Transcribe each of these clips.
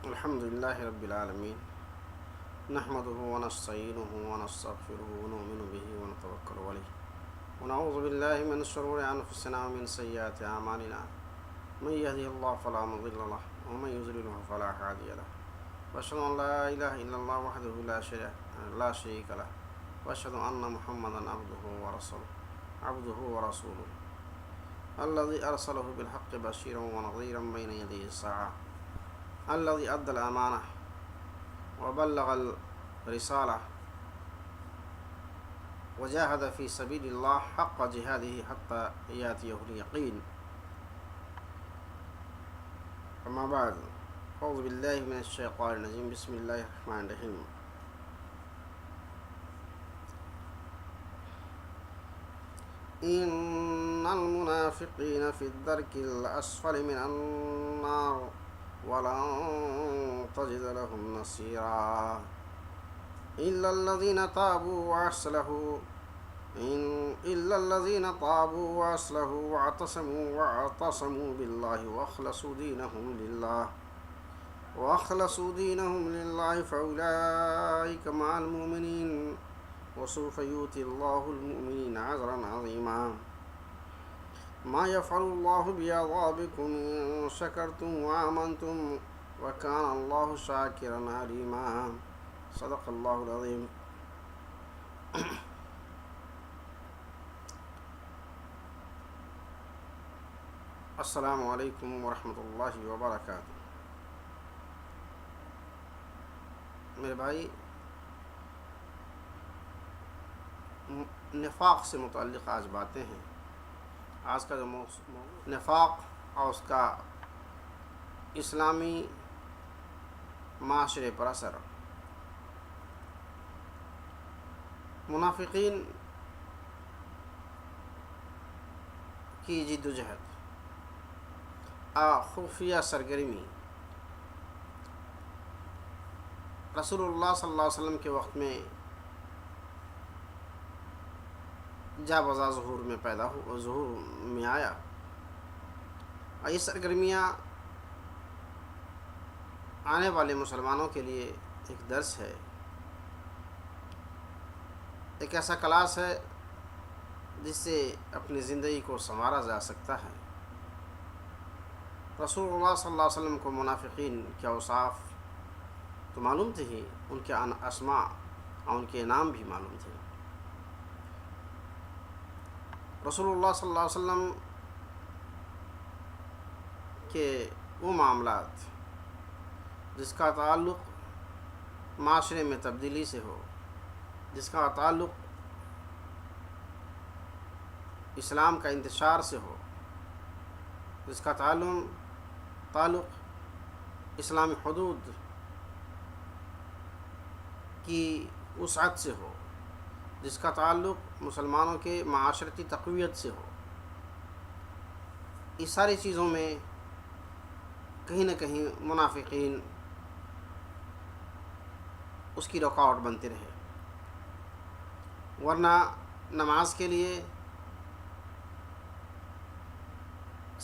الحمد لله رب العالمين نحمده ونستعينه ونستغفره ونؤمن به ونتوكل عليه ونعوذ بالله من شرور أنفسنا ومن سيئات أعمالنا من يهده الله فلا مضل له ومن يضلله فلا هادي له وأشهد أن لا إله إلا الله وحده لا شريك له وأشهد أن محمدا عبده ورسوله الذي أرسله بالحق بشيرا ونظيرا بين يدي الساعة الذي أدى الأمانة وبلغ الرسالة وجاهد في سبيل الله حق جهاده حتى يأتيه اليقين. أما بعد، أعوذ بالله من الشيطان الرجيم. بسم الله الرحمن الرحيم. إن المنافقين في الدرك الأسفل من النار ولن تجد لهم نصيرا إلا الذين تابوا وأصلحوا واعتصموا بالله وأخلصوا دينهم لله فأولئك مع المؤمنين وسوف يؤتي الله المؤمنين أجرا عظيما. ما يفعل الله بعذابكم إن شكرتم وآمنتم وكان الله شاكرا عليما. صدق الله العظيم. السلام علیکم ورحمۃ اللہ وبرکاتہ. میرے بھائی، نفاق سے متعلق آج باتیں ہیں. آج کا جو موضوع نفاق اور اس کا اسلامی معاشرے پر اثر. منافقین کی جد و جہد، خفیہ سرگرمی رسول اللہ صلی اللہ علیہ وسلم کے وقت میں جا بجا ظہور میں آیا. اور یہ سرگرمیاں آنے والے مسلمانوں کے لیے ایک درس ہے، ایک ایسا کلاس ہے جس سے اپنی زندگی کو سنوارا جا سکتا ہے. رسول اللہ صلی اللہ علیہ وسلم کو منافقین کے اوصاف تو معلوم تھے ہی، ان کے اسماء اور ان کے نام بھی معلوم تھے. رسول اللہ صلی اللہ علیہ وسلم کے وہ معاملات جس کا تعلق معاشرے میں تبدیلی سے ہو، جس کا تعلق اسلام کا انتشار سے ہو، جس کا تعلق اسلامی حدود کی وسعت سے ہو، جس کا تعلق مسلمانوں کے معاشرتی تقویت سے ہو، اس ساری چیزوں میں کہیں نہ کہیں منافقین اس کی رکاوٹ بنتے رہے. ورنہ نماز کے لیے،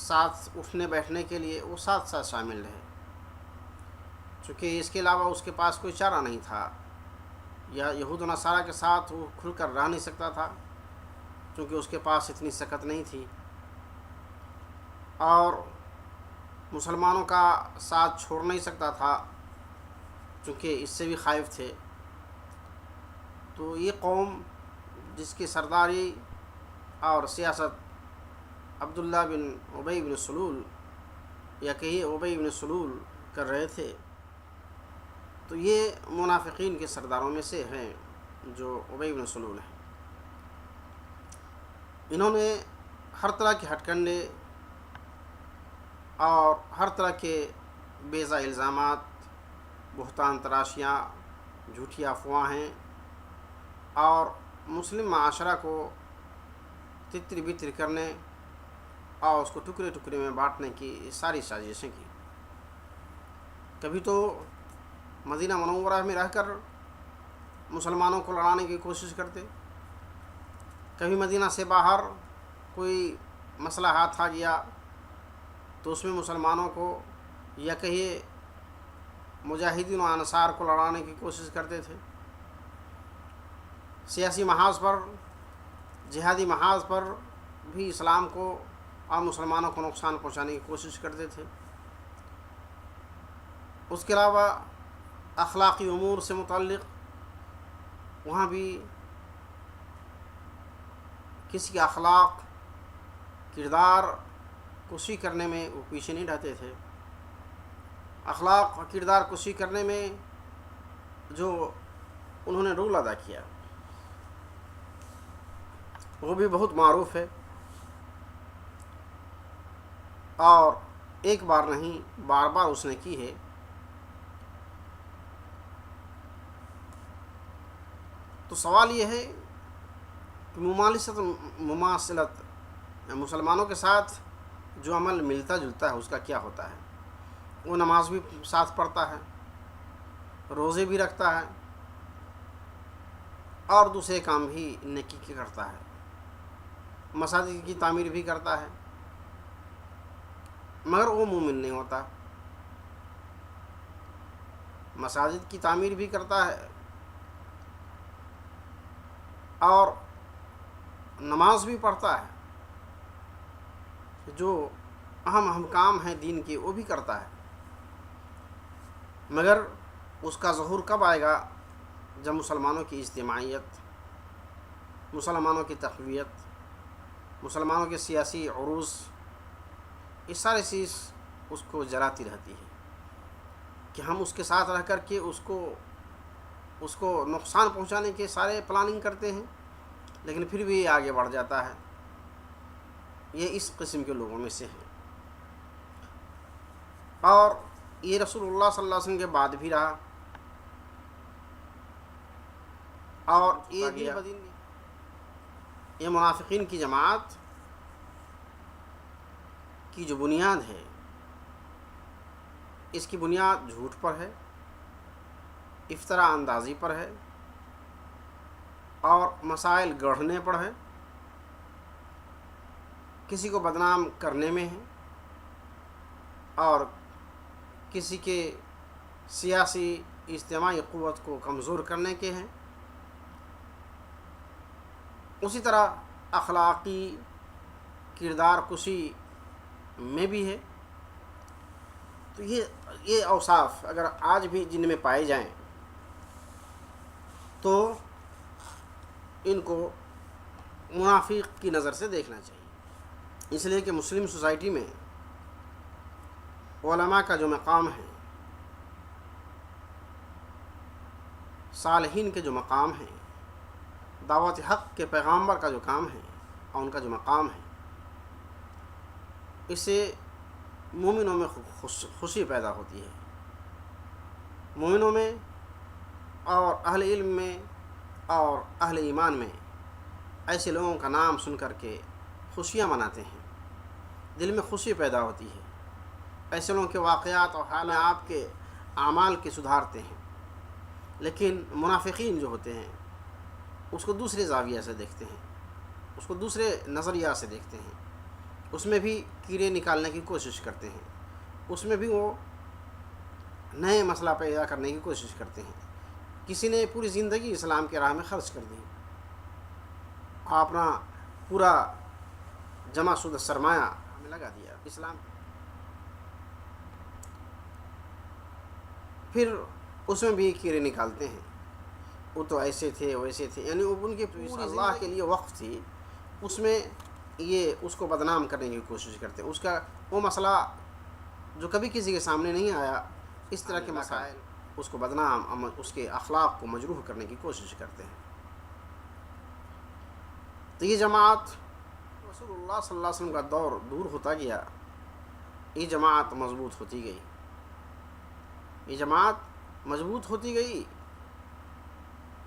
ساتھ اٹھنے بیٹھنے کے لیے وہ ساتھ شامل رہے، چونکہ اس کے علاوہ اس کے پاس کوئی چارہ نہیں تھا. یا یہود و نصارہ کے ساتھ وہ کھل کر رہ نہیں سکتا تھا، چونکہ اس کے پاس اتنی سکت نہیں تھی، اور مسلمانوں کا ساتھ چھوڑ نہیں سکتا تھا، چونکہ اس سے بھی خائف تھے. تو یہ قوم جس کی سرداری اور سیاست عبداللہ بن ابی بن سلول یا کہیے ابی بن سلول کر رہے تھے، تو یہ منافقین کے سرداروں میں سے ہیں جو ابی بن سلول ہیں. انہوں نے ہر طرح کے ہتھ کنڈے اور ہر طرح کے بیضا الزامات، بہتان تراشیاں، جھوٹی افواہیں اور مسلم معاشرہ کو تتر بتر کرنے اور اس کو ٹکڑے ٹکڑے میں بانٹنے کی ساری سازشیں کی. کبھی تو مدینہ منورہ میں رہ کر مسلمانوں کو لڑانے کی کوشش کرتے، کبھی مدینہ سے باہر کوئی مسئلہ ہاتھ آ گیا تو اس میں مسلمانوں کو یا کہیے مجاہدین و انصار کو لڑانے کی کوشش کرتے تھے، سیاسی محاذ پر، جہادی محاذ پر بھی اسلام کو اور مسلمانوں کو نقصان پہنچانے کی کوشش کرتے تھے۔ اس کے علاوہ اخلاقی امور سے متعلق وہاں بھی کسی کے اخلاق کردار کشی کرنے میں وہ پیچھے نہیں رہتے تھے۔ اخلاق اور کردار کشی کرنے میں جو انہوں نے رول ادا کیا وہ بھی بہت معروف ہے، اور ایک بار نہیں بار بار اس نے کی ہے۔ تو سوال یہ ہے کہ مماثلت مسلمانوں کے ساتھ جو عمل ملتا جلتا ہے اس کا کیا ہوتا ہے؟ وہ نماز بھی ساتھ پڑھتا ہے، روزے بھی رکھتا ہے، اور دوسرے کام بھی نیکی کے کرتا ہے، مساجد کی تعمیر بھی کرتا ہے، مگر وہ مومن نہیں ہوتا۔ مساجد کی تعمیر بھی کرتا ہے اور نماز بھی پڑھتا ہے، جو اہم کام ہیں دین کے وہ بھی کرتا ہے، مگر اس کا ظہور کب آئے گا؟ جب مسلمانوں کی اجتماعیت، مسلمانوں کی تقویت، مسلمانوں کے سیاسی عروج، یہ ساری چیز اس کو جلاتی رہتی ہے کہ ہم اس کے ساتھ رہ کر کے اس کو نقصان پہنچانے کے سارے پلاننگ کرتے ہیں، لیکن پھر بھی یہ آگے بڑھ جاتا ہے۔ یہ اس قسم کے لوگوں میں سے ہیں، اور یہ رسول اللہ صلی اللہ علیہ وسلم کے بعد بھی رہا، اور یہ منافقین کی جماعت کی جو بنیاد ہے، اس کی بنیاد جھوٹ پر ہے، افتراء اندازی پر ہے، اور مسائل گڑھنے پر ہے، کسی کو بدنام کرنے میں ہے، اور کسی کے سیاسی اجتماعی قوت کو کمزور کرنے کے ہیں۔ اسی طرح اخلاقی کردار کشی میں بھی ہے۔ تو یہ اوصاف اگر آج بھی جن میں پائے جائیں تو ان کو منافق کی نظر سے دیکھنا چاہیے، اس لیے کہ مسلم سوسائٹی میں علماء کا جو مقام ہے، صالحین کے جو مقام ہیں، دعوت حق کے پیغامبر کا جو کام ہے اور ان کا جو مقام ہے، اس سے مومنوں میں خوشی پیدا ہوتی ہے، مومنوں میں اور اہل علم میں اور اہل ایمان میں ایسے لوگوں کا نام سن کر کے خوشیاں مناتے ہیں، دل میں خوشی پیدا ہوتی ہے، ایسے لوگوں کے واقعات اور حالات کے اعمال کے سدھارتے ہیں۔ لیکن منافقین جو ہوتے ہیں اس کو دوسرے زاویہ سے دیکھتے ہیں، اس کو دوسرے نظریہ سے دیکھتے ہیں، اس میں بھی کیڑے نکالنے کی کوشش کرتے ہیں، اس میں بھی وہ نئے مسئلہ پیدا کرنے کی کوشش کرتے ہیں۔ کسی نے پوری زندگی اسلام کے راہ میں خرچ کر دی، اپنا پورا جمع شدہ سرمایہ ہمیں لگا دیا اسلام، پھر اس میں بھی کیڑے نکالتے ہیں، وہ تو ایسے تھے ویسے تھے، یعنی ان کی پوری اللہ کے لیے وقف تھی، اس میں یہ اس کو بدنام کرنے کی کوشش کرتے ہیں، اس کا وہ مسئلہ جو کبھی کسی کے سامنے نہیں آیا، اس طرح کے مسائل اس کو بدنام، اس کے اخلاق کو مجروح کرنے کی کوشش کرتے ہیں۔ تو یہ جماعت رسول اللہ صلی اللہ علیہ وسلم کا دور دور ہوتا گیا، یہ جماعت مضبوط ہوتی گئی، یہ جماعت مضبوط ہوتی گئی،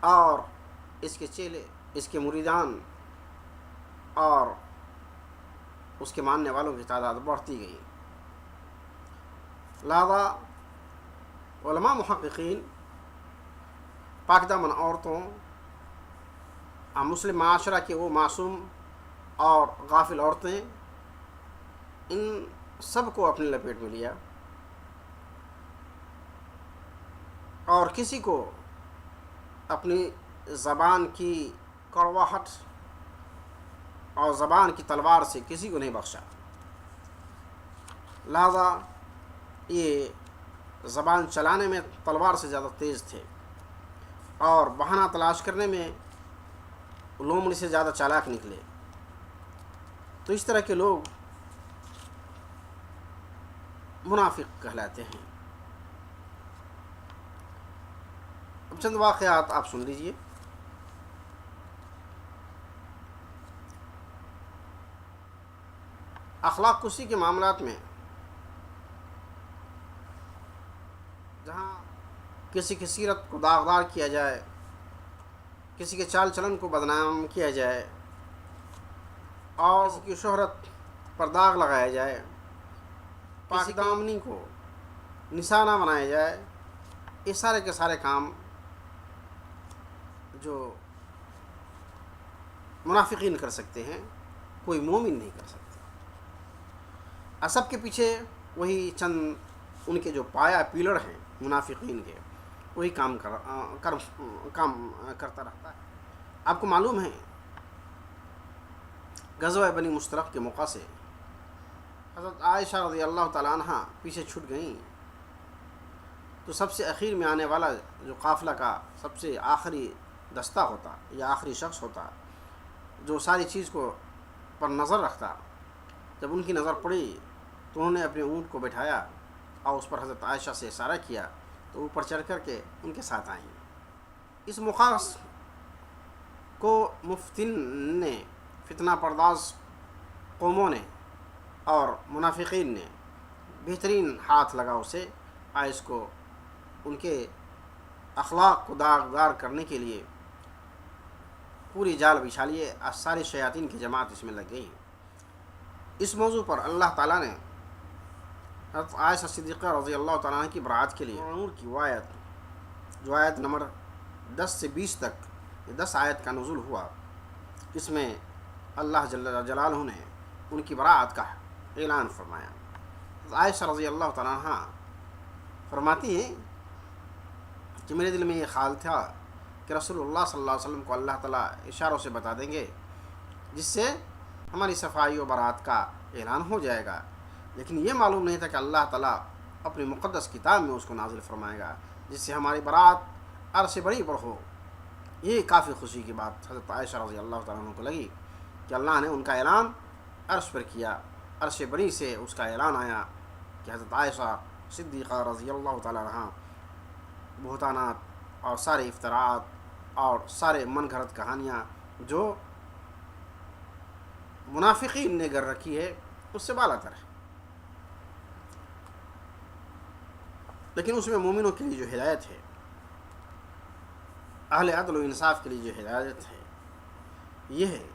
اور اس کے چیلے، اس کے مریدان اور اس کے ماننے والوں کی تعداد بڑھتی گئی۔ لہذا علماء محققین پاک دامن عورتوں اور مسلم معاشرہ کے وہ معصوم اور غافل عورتیں، ان سب کو اپنے لپیٹ میں لیا، اور کسی کو اپنی زبان کی کڑواہٹ اور زبان کی تلوار سے کسی کو نہیں بخشا. لہذا یہ زبان چلانے میں تلوار سے زیادہ تیز تھے اور بہانہ تلاش کرنے میں لومڑی سے زیادہ چالاک نکلے. تو اس طرح کے لوگ منافق کہلاتے ہیں. اب چند واقعات آپ سن لیجئے. اخلاق کشی کے معاملات میں جہاں کسی کی سیرت کو داغدار کیا جائے، کسی کے چال چلن کو بدنام کیا جائے اور کسی کی شہرت پر داغ لگایا جائے، پاک دامنی کو نشانہ بنایا جائے، یہ سارے کے سارے کام جو منافقین کر سکتے ہیں کوئی مومن نہیں کر سکتا. سب کے پیچھے وہی چند ان کے جو پایا پیلر ہیں منافقین کے، وہی کام کرتا رہتا ہے. آپ کو معلوم ہے غزوہ بنی مستلق کے موقع سے حضرت عائشہ رضی اللہ تعالیٰ عنہ پیچھے چھوٹ گئیں، تو سب سے اخیر میں آنے والا جو قافلہ کا سب سے آخری دستہ ہوتا یا آخری شخص ہوتا جو ساری چیز کو پر نظر رکھتا، جب ان کی نظر پڑی تو انہوں نے اپنے اونٹ کو بٹھایا اور اس پر حضرت عائشہ سے اشارہ کیا تو اوپر چڑھ کر کے ان کے ساتھ آئیں. اس موقع کو مفتن نے، فتنہ پرداز قوموں نے اور منافقین نے بہترین ہاتھ لگا اسے عائش کو ان کے اخلاق کو داغدار کرنے کے لیے پوری جال بچھا لیے. ساری شیاطین کی جماعت اس میں لگ گئی. اس موضوع پر اللہ تعالیٰ نے حضرت عائشہ صدیقہ رضی اللہ تعالیٰ عنہ کی برات کے لیے نور کی آیت، جو آیت نمبر 10 سے 20 تک، یہ 10 آیت کا نزول ہوا، اس میں اللہ جل جلالہ نے ان کی برات کا اعلان فرمایا. عائشہ رضی اللہ تعالیٰ عنہ فرماتی ہیں کہ میرے دل میں یہ خیال تھا کہ رسول اللہ صلی اللہ علیہ وسلم کو اللہ تعالیٰ اشاروں سے بتا دیں گے جس سے ہماری صفائی و برات کا اعلان ہو جائے گا، لیکن یہ معلوم نہیں تھا کہ اللہ تعالیٰ اپنی مقدس کتاب میں اس کو نازل فرمائے گا جس سے ہماری برات عرش بری پر ہو. یہ کافی خوشی کی بات حضرت عائشہ رضی اللہ تعالیٰ عنہ کو لگی کہ اللہ نے ان کا اعلان عرش پر کیا. عرش بری سے اس کا اعلان آیا کہ حضرت عائشہ صدیقہ رضی اللہ تعالیٰ عنہ بہتانات اور سارے افتراعات اور سارے من گھڑت کہانیاں جو منافقین نے گر رکھی ہے اس سے بالا تر ہے، لیکن اس میں مومنوں کے لیے جو ہدایت ہے، اہل عدل و انصاف کے لیے جو ہدایت ہے یہ ہے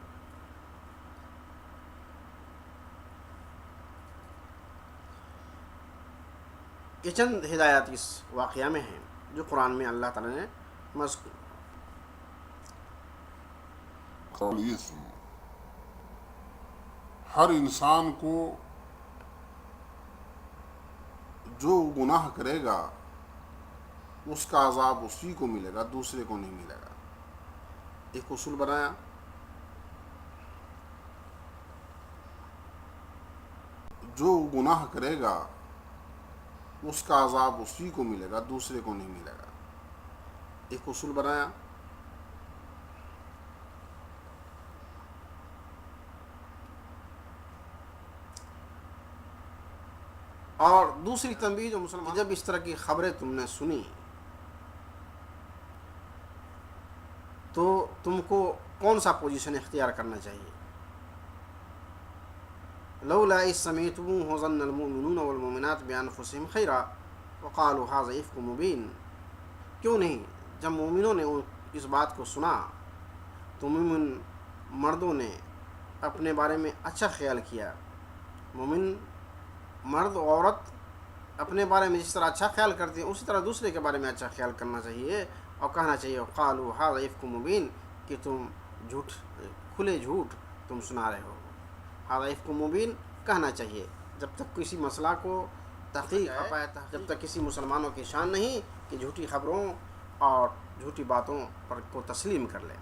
یہ چند ہدایات اس واقعہ میں ہیں جو قرآن میں اللہ تعالیٰ نے مذکور. ہر انسان کو جو گناہ کرے گا اس کا عذاب اسی کو ملے گا، دوسرے کو نہیں ملے گا. ایک اصول بنایا، جو گناہ کرے گا اس کا عذاب اسی کو ملے گا، دوسرے کو نہیں ملے گا. ایک اصول بنایا، اور دوسری تنبیہ جو مسلمان، جب اس طرح کی خبریں تم نے سنی تو تم کو کون سا پوزیشن اختیار کرنا چاہیے. لولا اذ سمعتموه ظن المؤمنون والمؤمنات بانفسهم خیرا وقالوا هذا افک مبین. کیوں نہیں جب مومنوں نے اس بات کو سنا تو مومن مردوں نے اپنے بارے میں اچھا خیال کیا. مومن مرد و عورت اپنے بارے میں جس طرح اچھا خیال کرتے ہیں اسی طرح دوسرے کے بارے میں اچھا خیال کرنا چاہیے اور کہنا چاہیے قالوا هذا افک مبین، کہ تم جھوٹ، کھلے جھوٹ تم سنا رہے ہو. هذا افک مبین کہنا چاہیے جب تک کسی مسئلہ کو تحقیق جب تک کسی مسلمانوں کی شان نہیں کہ جھوٹی خبروں اور جھوٹی باتوں پر کو تسلیم کر لے،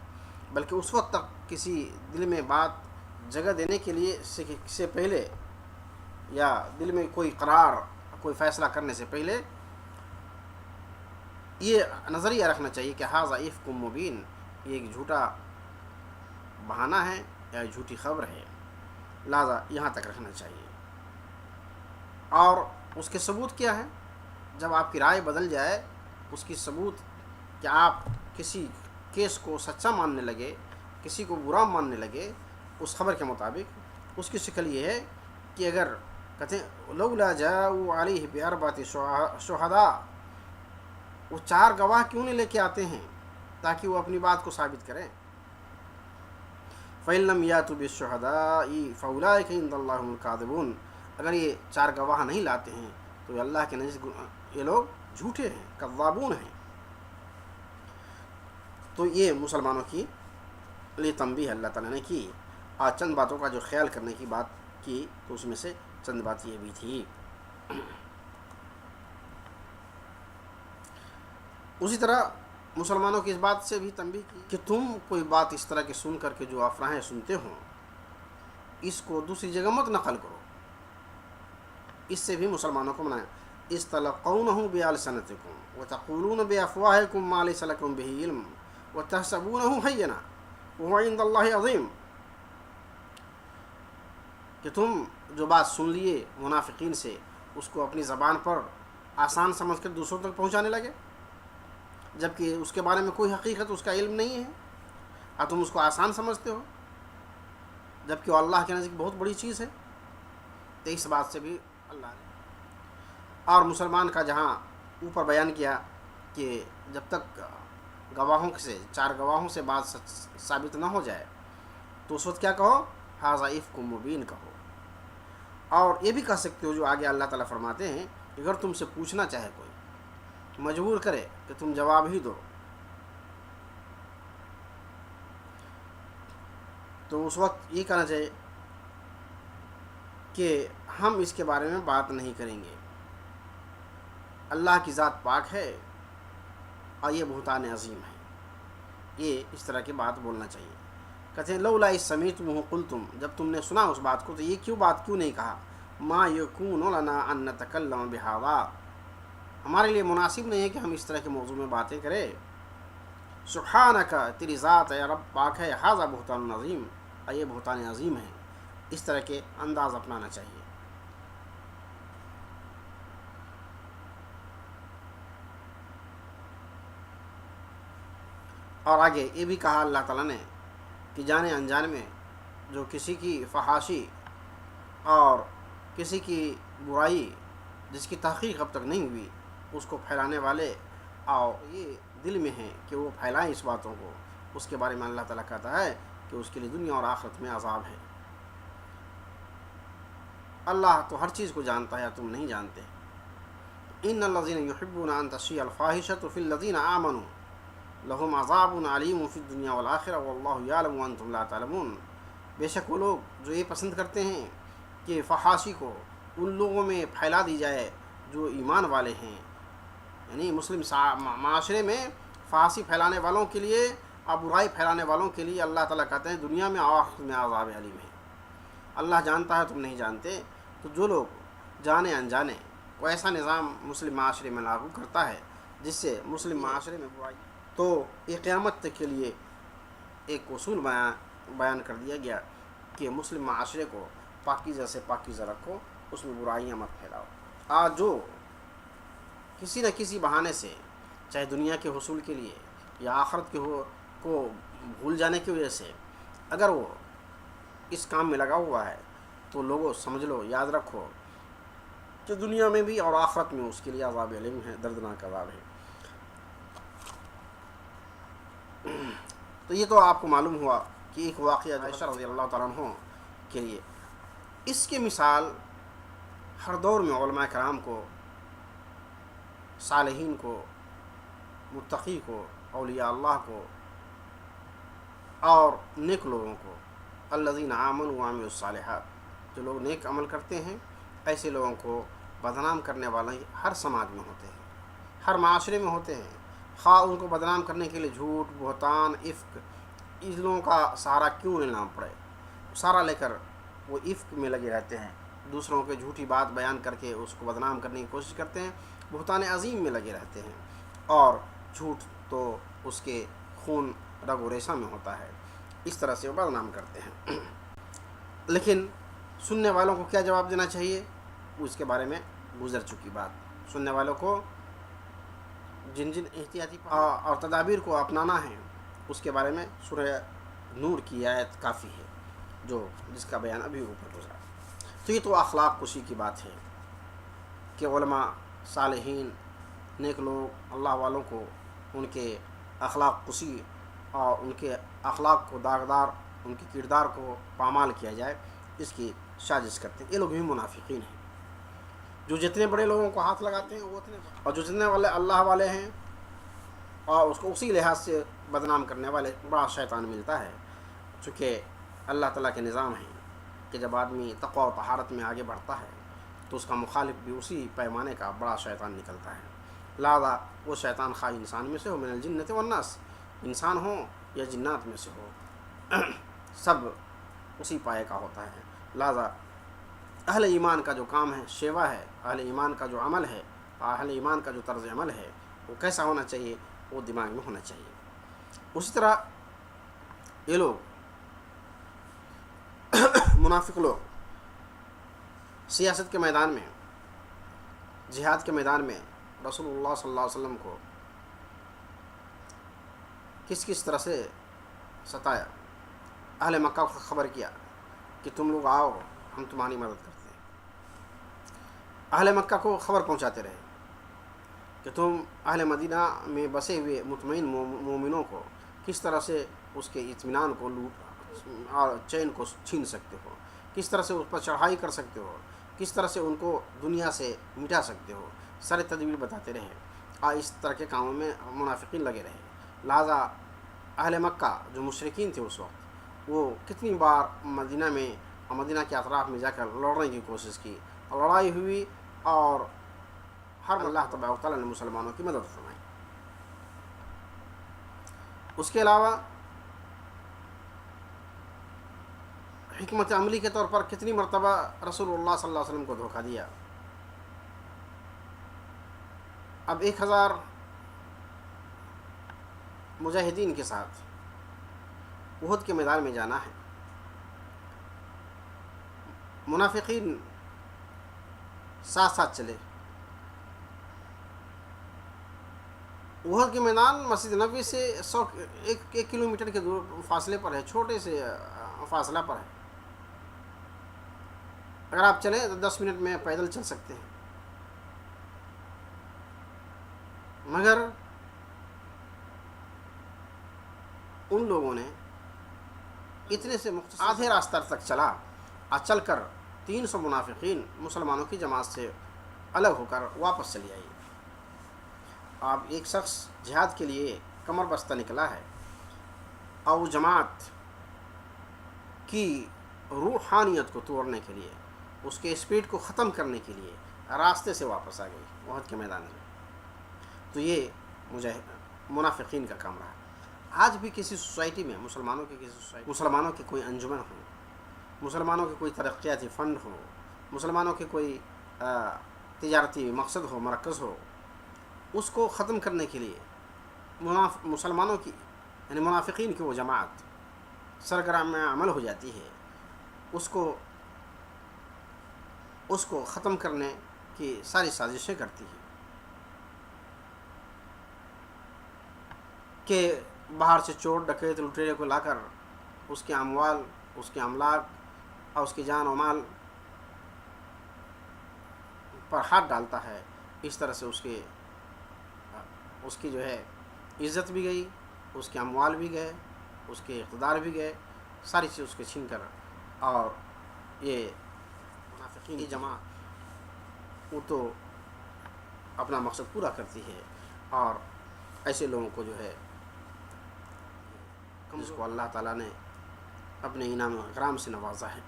بلکہ اس وقت تک کسی دل میں بات جگہ دینے کے لیے سے پہلے یا دل میں کوئی قرار کوئی فیصلہ کرنے سے پہلے یہ نظریہ رکھنا چاہیے کہ ھذا افک مبین، یہ ایک جھوٹا بہانہ ہے یا جھوٹی خبر ہے، لہذا یہاں تک رکھنا چاہیے۔ اور اس کے ثبوت کیا ہے؟ جب آپ کی رائے بدل جائے اس کی ثبوت کہ آپ کسی کیس کو سچا ماننے لگے، کسی کو برا ماننے لگے اس خبر کے مطابق، اس کی شکل یہ ہے کہ اگر کہتے ہیں لولا جاءوا علیہ باربعۃ شہداء، وہ 4 گواہ کیوں نہیں لے کے آتے ہیں تاکہ وہ اپنی بات کو ثابت کریں۔ فَإِن لَّمْ يَأْتُوا بِالشُّهَدَاءِ فَأُولَٰئِكَ عِندَ اللَّهِ هُمُ الْكَاذِبُونَ، اگر یہ 4 گواہ نہیں لاتے ہیں تو یہ اللہ کے نزدیک یہ لوگ جھوٹے ہیں، کذابون ہیں۔ تو یہ مسلمانوں کی لیے تنبیہ اللہ تعالیٰ نے کی، اور چند باتوں کا جو خیال کرنے کی بات کی تو اس میں سے چند بات یہ بھی تھی۔ اسی طرح مسلمانوں کی اس بات سے بھی تنبیہ کی کہ تم کوئی بات اس طرح کی سن کر کے جو افراہیں سنتے ہو اس کو دوسری جگہ مت نقل کرو، اس سے بھی مسلمانوں کو منایا۔ اِسْتَلَقَّوْنَهُ بِأَلْسِنَتِكُمْ وَتَقُولُونَ بِأَفْوَاهِكُمْ مَا لَيْسَ لَكُمْ بِهِ عِلْمٌ وَتَحْسَبُونَهُ هَيِّنًا وَهُوَ عِندَ اللَّهِ عَظِيمٌ، کہ تم جو بات سن لیے منافقین سے اس کو اپنی زبان پر آسان سمجھ کر دوسروں تک پہنچانے لگے، جبکہ اس کے بارے میں کوئی حقیقت اس کا علم نہیں ہے، اور تم اس کو آسان سمجھتے ہو جبکہ وہ اللہ کے نزدیک بہت بڑی چیز ہے۔ تو اس بات سے بھی اللہ نے اور مسلمان کا جہاں اوپر بیان کیا کہ جب تک گواہوں سے 4 گواہوں سے بات ثابت نہ ہو جائے تو اس وقت کیا کہو؟ ھذا افک مبین کہو۔ اور یہ بھی کہہ سکتے ہو جو آگے اللہ تعالیٰ فرماتے ہیں کہ اگر تم سے پوچھنا چاہے کوئی، مجبور کرے کہ تم جواب ہی دو، تو اس وقت یہ کہنا چاہیے کہ ہم اس کے بارے میں بات نہیں کریں گے، اللہ کی ذات پاک ہے اور یہ بہتان عظیم ہے، یہ اس طرح کی بات بولنا چاہیے۔ کہتے ہیں لولا اذ سمعتموہ قلتم، جب تم نے سنا اس بات کو تو یہ بات کیوں نہیں کہا؟ ما یکون لنا ان نتکلم بھذا، ہمارے لیے مناسب نہیں ہے کہ ہم اس طرح کے موضوع میں باتیں کریں۔ سبحانک، تیری ذات ہے رب پاک ہے، ھذا بہتان عظیم، اور یہ بہتان عظیم ہے، اس طرح کے انداز اپنانا چاہیے۔ اور آگے یہ بھی کہا اللہ تعالیٰ نے کہ جانے انجان میں جو کسی کی فحاشی اور کسی کی برائی جس کی تحقیق اب تک نہیں ہوئی اس کو پھیلانے والے اور یہ دل میں ہیں کہ وہ پھیلائیں اس باتوں کو، اس کے بارے میں اللہ تعالیٰ کہتا ہے کہ اس کے لیے دنیا اور آخرت میں عذاب ہے۔ اللہ تو ہر چیز کو جانتا ہے، تم نہیں جانتے۔ ان الذین یحبون ان تشیع الفاحشۃ فی الذین آمنوا لہم عذاب علیم فی الدنیا والآخرہ واللہ یعلم وانتم لا تعلمون، بے شک وہ لوگ جو یہ پسند کرتے ہیں کہ فحاشی کو ان لوگوں میں پھیلا دی جائے جو ایمان والے ہیں، یعنی مسلم معاشرے میں فحاشی پھیلانے والوں کے لیے اور برائی پھیلانے والوں کے لیے اللہ تعالیٰ کہتے ہیں دنیا میں اور آخرت میں عذاب علیم ہے۔ اللہ جانتا ہے تم نہیں جانتے، تو جو لوگ جانے انجانے وہ ایسا نظام مسلم معاشرے میں لاگو کرتا ہے جس سے مسلم معاشرے میں برائی، تو یہ قیامت تک کے لیے ایک اصول بیان کر دیا گیا کہ مسلم معاشرے کو پاکیزہ سے پاکیزہ رکھو، اس میں برائیاں مت پھیلاؤ۔ آج جو کسی نہ کسی بہانے سے چاہے دنیا کے حصول کے لیے یا آخرت کے کو بھول جانے کی وجہ سے اگر وہ اس کام میں لگا ہوا ہے تو لوگوں سمجھ لو، یاد رکھو کہ دنیا میں بھی اور آخرت میں اس کے لیے عذاب علیم ہے، دردناک عذاب ہے۔ تو یہ تو آپ کو معلوم ہوا کہ ایک واقعہ عائشہ رضی اللہ تعالیٰ عنہ کے لیے، اس کی مثال ہر دور میں علماء کرام کو، صالحین کو، متقی کو، اولیاء اللہ کو اور نیک لوگوں کو، الذین آمنوا وعملوا الصالحات، جو لوگ نیک عمل کرتے ہیں ایسے لوگوں کو بدنام کرنے والے ہر سماج میں ہوتے ہیں، ہر معاشرے میں ہوتے ہیں، خواہ ان کو بدنام کرنے کے لیے جھوٹ، بہتان، افک، ان لوگوں کا سہارا کیوں لینا پڑے، سہارا لے کر وہ افک میں لگے رہتے ہیں، دوسروں کے جھوٹی بات بیان کر کے اس کو بدنام کرنے کی کوشش کرتے ہیں، بہتان عظیم میں لگے رہتے ہیں، اور جھوٹ تو اس کے خون رگ و ریشہ میں ہوتا ہے، اس طرح سے وہ بدنام کرتے ہیں۔ لیکن سننے والوں کو کیا جواب دینا چاہیے، اس کے بارے میں گزر چکی بات۔ سننے والوں کو جن احتیاطی اور تدابیر کو اپنانا ہے، اس کے بارے میں سورہ نور کی آیت کافی ہے، جس کا بیان ابھی اوپر گزرا۔ تو یہ تو اخلاق کشی کی بات ہے کہ علماء، صالحین، نیک لوگ، اللہ والوں کو ان کے اخلاق کشی اور ان کے اخلاق کو داغدار، ان کے کردار کو پامال کیا جائے، اس کی سازش کرتے ہیں۔ یہ لوگ بھی منافقین ہیں، جو جتنے بڑے لوگوں کو ہاتھ لگاتے ہیں وہ اتنے، اور جو جتنے والے اللہ والے ہیں اور اس کو اسی لحاظ سے بدنام کرنے والے، بڑا شیطان ملتا ہے۔ چونکہ اللہ تعالیٰ کے نظام ہے کہ جب آدمی تقوی و طہارت میں آگے بڑھتا ہے تو اس کا مخالف بھی اسی پیمانے کا بڑا شیطان نکلتا ہے۔ لہذا وہ شیطان خواہ انسان میں سے ہو، من الجنۃ والناس، انسان ہو یا جنات میں سے ہو، سب اسی پائے کا ہوتا ہے۔ لہذا اہل ایمان کا جو کام ہے، شیوا ہے، اہل ایمان کا جو عمل ہے، اہل ایمان کا جو طرز عمل ہے، وہ کیسا ہونا چاہیے، وہ دماغ میں ہونا چاہیے۔ اسی طرح یہ لوگ منافق لوگ سیاست کے میدان میں، جہاد کے میدان میں رسول اللہ صلی اللہ علیہ وسلم کو کس طرح سے ستایا۔ اہل مکہ کو خبر کیا کہ تم لوگ آؤ، ہم تمہاری مدد کرتے ہیں۔ اہل مکہ کو خبر پہنچاتے رہے کہ تم اہل مدینہ میں بسے ہوئے مطمئن مومنوں کو کس طرح سے اس کے اطمینان کو اور چین کو چھین سکتے ہو، کس طرح سے اس پر چڑھائی کر سکتے ہو، کس طرح سے ان کو دنیا سے مٹا سکتے ہو، سارے تدبیر بتاتے رہے، اور اس طرح کے کاموں میں منافقین لگے رہے۔ لہذا اہل مکہ جو مشرکین تھے اس وقت، وہ کتنی بار مدینہ میں اور مدینہ کے اطراف میں جا کر لڑنے کی کوشش کی، اور لڑائی ہوئی، اور ہر اللہ تبارک و تعالیٰ نے مسلمانوں کی مدد فرمائی۔ اس کے علاوہ حکمت عملی کے طور پر کتنی مرتبہ رسول اللہ صلی اللہ علیہ وسلم کو دھوکہ دیا۔ اب 1000 مجاہدین کے ساتھ احد کے میدان میں جانا ہے، منافقین ساتھ ساتھ چلے۔ احد کے میدان مسجد نبوی سے 1 کلومیٹر کے فاصلے پر ہے، چھوٹے سے فاصلہ پر ہے۔ اگر آپ چلیں تو 10 منٹ میں پیدل چل سکتے ہیں، مگر ان لوگوں نے اتنے سے آدھے راستہ تک چلا، اور چل کر 300 منافقین مسلمانوں کی جماعت سے الگ ہو کر واپس چلی آئی۔ اب ایک شخص جہاد کے لیے کمر بستہ نکلا ہے، اور وہ جماعت کی روحانیت کو توڑنے کے لیے، اس کے اسپیڈ کو ختم کرنے کے لیے راستے سے واپس آ گئی احد کے میدان میں۔ تو یہ منافقین کا کام رہا۔ آج بھی کسی سوسائٹی میں، مسلمانوں کی کوئی انجمن ہو، مسلمانوں کے کوئی ترقیاتی فنڈ ہو، مسلمانوں کے کوئی تجارتی مقصد ہو، مرکز ہو، اس کو ختم کرنے کے لیے مسلمانوں کی، یعنی منافقین کی وہ جماعت سرگرم عمل ہو جاتی ہے، اس کو ختم کرنے کی ساری سازشیں کرتی ہے، کہ باہر سے چور ڈکیت لٹیرے کو لا کر اس کے اموال، اس کے املاک اور اس کی جان و مال پر ہاتھ ڈالتا ہے۔ اس طرح سے اس کی جو ہے عزت بھی گئی، اس کے اموال بھی گئے، اس کے اقتدار بھی گئے، ساری چیز اس کے چھین کر، اور یہ منافقین کی جماعت وہ تو اپنا مقصد پورا کرتی ہے، اور ایسے لوگوں کو جو ہے جس کو اللہ تعالیٰ نے اپنے انعام و اکرام سے نوازا ہے،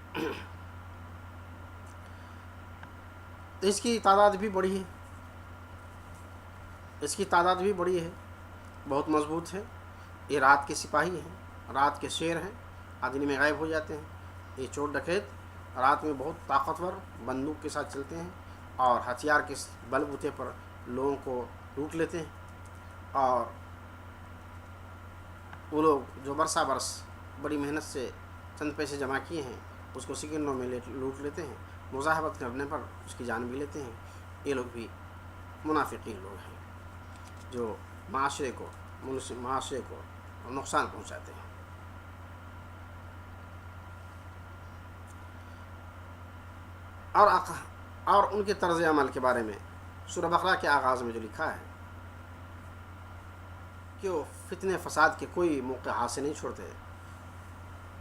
اس کی تعداد بھی بڑی ہے۔ اس کی تعداد بھی بڑی ہے، بہت مضبوط ہے. یہ رات کے سپاہی ہیں، رات کے شیر ہیں، آدمی میں غائب ہو جاتے ہیں. یہ چور ڈکیت رات میں بہت طاقتور بندوق کے ساتھ چلتے ہیں اور ہتھیار کے بل بوتے پر لوگوں کو لوٹ لیتے ہیں. اور وہ لوگ جو برسا برس بڑی محنت سے چند پیسے جمع کیے ہیں اس کو سیکنڈوں میں لوٹ لیتے ہیں. مزاحمت کرنے پر اس کی جان بھی لیتے ہیں. یہ لوگ بھی منافقین لوگ ہیں جو معاشرے کو نقصان پہنچاتے ہیں. اور ان کے طرز عمل کے بارے میں سورہ بقرہ کے آغاز میں جو لکھا ہے کہ وہ فتنے فساد کے کوئی موقع ہاتھ سے نہیں چھوڑتے.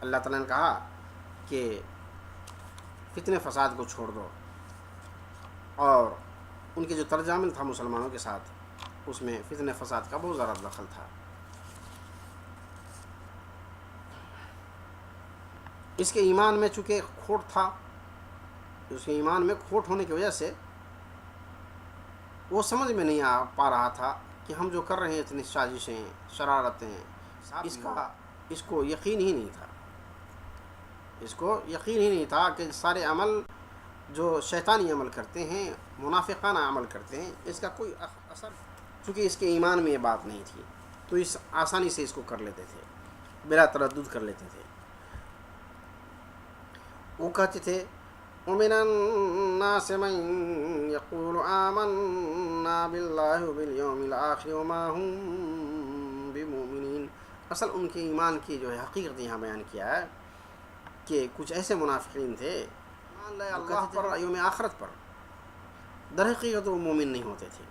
اللہ تعالیٰ نے کہا کہ فتنے فساد کو چھوڑ دو، اور ان کے جو طرز عمل تھا مسلمانوں کے ساتھ اس میں فتنے فساد کا بہت زیادہ دخل تھا. اس کے ایمان میں چونکہ کھوٹ تھا، اس کے ایمان میں کھوٹ ہونے کی وجہ سے وہ سمجھ میں نہیں پا رہا تھا کہ ہم جو کر رہے ہیں اتنی سازشیں شرارتیں، اس کو یقین ہی نہیں تھا کہ سارے عمل جو شیطانی عمل کرتے ہیں، منافقانہ عمل کرتے ہیں، اس کا کوئی اثر. چونکہ اس کے ایمان میں یہ بات نہیں تھی تو اس آسانی سے اس کو کر لیتے تھے، بلا تردد کر لیتے تھے. وہ کہتے تھے وَمِنَ النَّاسِ مَن يَقُولُ آمَنَّا بِاللَّهِ وَبِالْيَوْمِ الْآخِرِ وَمَا هُم بِمُؤْمِنِينَ. اصل ان کے ایمان کی جو ہے حقیقت یہاں بیان کیا ہے کہ کچھ ایسے منافقین تھے اللہ پر یوم آخرت پر، در حقیقت وہ مومن نہیں ہوتے تھے.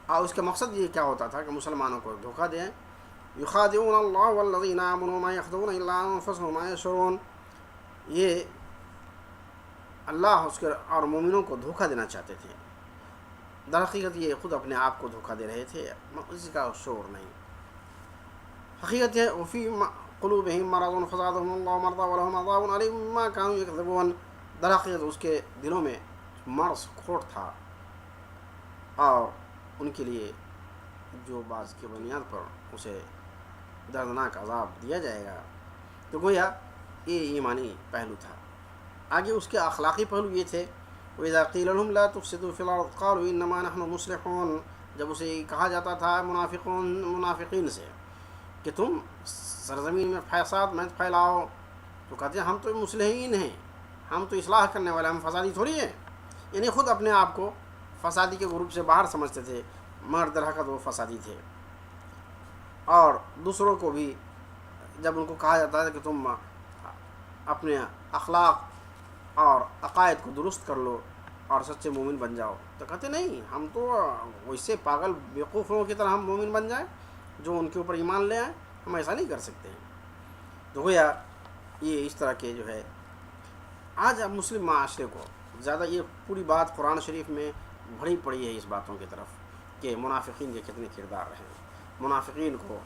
اور اس کا مقصد یہ کیا ہوتا تھا کہ مسلمانوں کو دھوکہ دیں. يخادعون اللہ والذین آمنوا ما يخدعون الا انفسهم وما يشعرون. یہ اللہ اس کے اور مومنوں کو دھوکہ دینا چاہتے تھے، در حقیقت یہ خود اپنے آپ کو دھوکہ دے رہے تھے، اس کا شعور نہیں. حقیقت ہے وفی قلوبہم مرض فزادہم اللہ مرضا ولہم عذاب علیم بما کانوا یکذبون. در حقیقت اس کے دلوں میں مرض کھوٹ تھا اور ان کے لیے جو بعض کی بنیاد پر اسے دردناک عذاب دیا جائے گا. تو گویا یہ ایمانی پہلو تھا. آگے اس کے اخلاقی پہلو یہ تھے وَإِذَا قِيلَ لَهُمْ لَا تُفْسِدُوا فِي الْأَرْضِ قَالُوا إِنَّمَا نَحْنُ مُصْلِحُونَ. جب اسے کہا جاتا تھا منافقین سے کہ تم سرزمین میں فساد مت پھیلاؤ، تو کہتے ہیں ہم تو مصلحین ہیں، ہم تو اصلاح کرنے والے، ہم فسادی تھوڑی ہیں. یعنی خود اپنے آپ کو فسادی کے گروپ سے باہر سمجھتے تھے، مگر در حقیقت وہ فسادی تھے. اور دوسروں کو بھی جب ان کو کہا جاتا ہے کہ تم اپنے اخلاق اور عقائد کو درست کر لو اور سچے مومن بن جاؤ، تو کہتے نہیں، ہم تو ویسے پاگل بیوقوف لوگوں کی طرح ہم مومن بن جائیں جو ان کے اوپر ایمان لے آئیں، ہم ایسا نہیں کر سکتے ہیں. تو گویا یہ اس طرح کے جو ہے آج اب مسلم معاشرے کو زیادہ یہ پوری بات قرآن شریف میں بھری پڑی ہے اس باتوں کی طرف کہ منافقین کے کتنے کردار ہیں. منافقین کو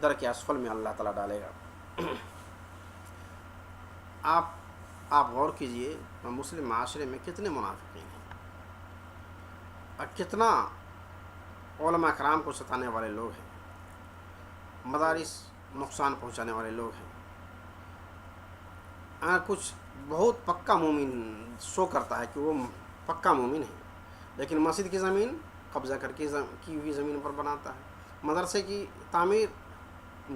در کے اسفل میں اللہ تعالیٰ ڈالے گا. آپ غور کیجئے مسلم معاشرے میں کتنے منافقین ہیں اور کتنا علماء کرام کو ستانے والے لوگ ہیں، مدارس نقصان پہنچانے والے لوگ ہیں. کچھ بہت پکا مومن شو کرتا ہے کہ وہ پکا مومن ہے، لیکن مسجد کی زمین قبضہ کر کے کی ہوئی زمین پر بناتا ہے. مدرسے کی تعمیر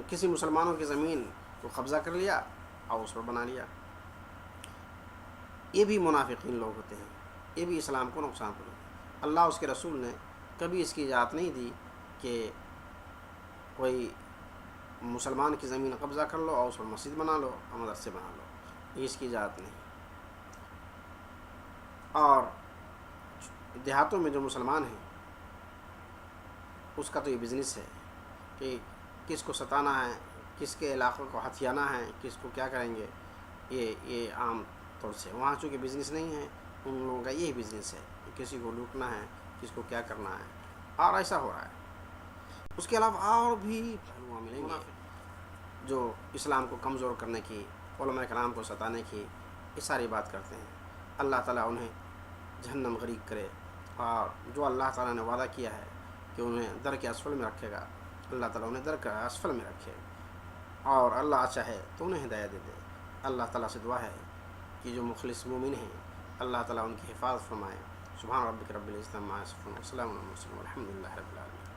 کسی مسلمانوں کی زمین کو قبضہ کر لیا اور اس پر بنا لیا. یہ بھی منافقین لوگ ہوتے ہیں، یہ بھی اسلام کو نقصان پہنچاتے ہیں. اللہ اس کے رسول نے کبھی اس کی اجازت نہیں دی کہ کوئی مسلمان کی زمین قبضہ کر لو اور اس پر مسجد بنا لو اور مدرسے بنا لو، اس کی اجازت نہیں. اور دیہاتوں میں جو مسلمان ہیں اس کا تو یہ بزنس ہے کہ کس کو ستانا ہے، کس کے علاقوں کو ہتھیانا ہے، کس کو کیا کریں گے. یہ عام طور سے وہاں چونکہ بزنس نہیں ہے، ان لوگوں کا یہی بزنس ہے کہ کسی کو لوٹنا ہے، کس کو کیا کرنا ہے، اور ایسا ہو رہا ہے. اس کے علاوہ اور بھی پہلو ملیں گے جو اسلام کو کمزور کرنے کی، علماء کرام کو ستانے کی یہ ساری بات کرتے ہیں. اللہ تعالیٰ انہیں جہنم غریق کرے، اور جو اللہ تعالیٰ نے وعدہ کیا ہے کہ انہیں در کے اسفل میں رکھے گا، اللہ تعالیٰ انہیں در کے اسفل میں رکھے، اور اللہ چاہے تو انہیں ہدایت دے دے۔ اللہ تعالیٰ سے دعا ہے کہ جو مخلص مومن ہیں اللہ تعالیٰ ان کی حفاظت فرمائے۔ سبحان ربک رب العزت عما یصفون وسلام علی المرسلین والحمد للہ رب العالمین۔